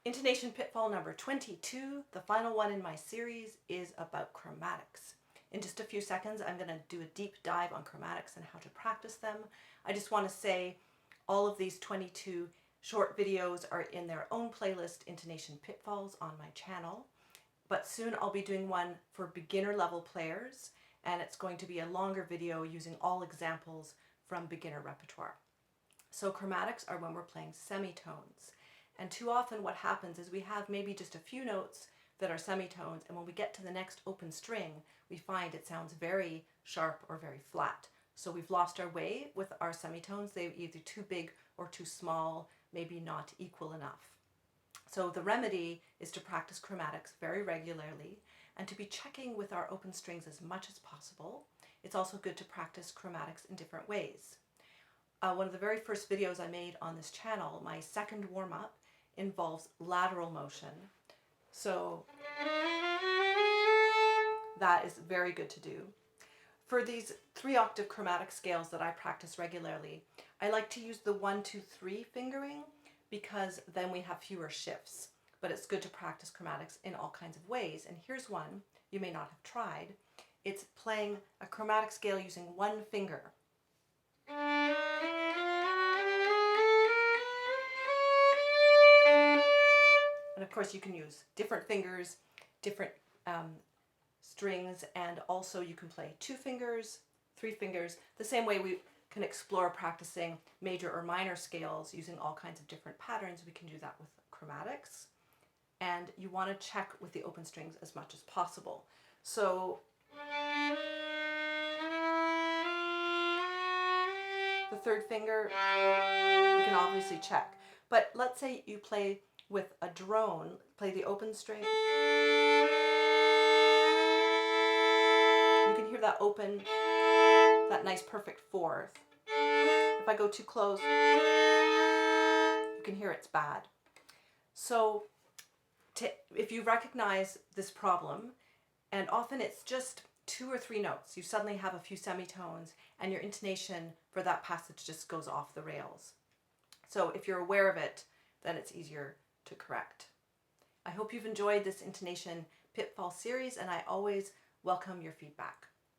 Intonation Pitfall number 22, the final one in my series, is about chromatics. In just a few seconds, I'm going to do a deep dive on chromatics and how to practice them. I just want to say all of these 22 short videos are in their own playlist, Intonation Pitfalls, on my channel. But soon I'll be doing one for beginner level players, and it's going to be a longer video using all examples from beginner repertoire. So chromatics are when we're playing semitones. And too often what happens is we have maybe just a few notes that are semitones, and when we get to the next open string, we find it sounds very sharp or very flat. So we've lost our way with our semitones. They're either too big or too small, maybe not equal enough. So the remedy is to practice chromatics very regularly and to be checking with our open strings as much as possible. It's also good to practice chromatics in different ways. One of the very first videos I made on this channel, my second warm-up, involves lateral motion. So that is very good to do. For these 3-octave chromatic scales that I practice regularly, I like to use the 1, 2, 3 fingering because then we have fewer shifts. But it's good to practice chromatics in all kinds of ways. And here's one you may not have tried. It's playing a chromatic scale using one finger. And of course you can use different fingers, different strings, and also you can play 2 fingers, 3 fingers, the same way we can explore practicing major or minor scales using all kinds of different patterns. We can do that with chromatics. And you want to check with the open strings as much as possible. So the 3rd finger, you can obviously check. But let's say you play with a drone, play the open string. You can hear that open, that nice perfect 4th. If I go too close, you can hear it's bad. So if you recognize this problem, and often it's just 2 or 3 notes, you suddenly have a few semitones and your intonation for that passage just goes off the rails. So if you're aware of it, then it's easier to correct. I hope you've enjoyed this Intonation Pitfall series, and I always welcome your feedback.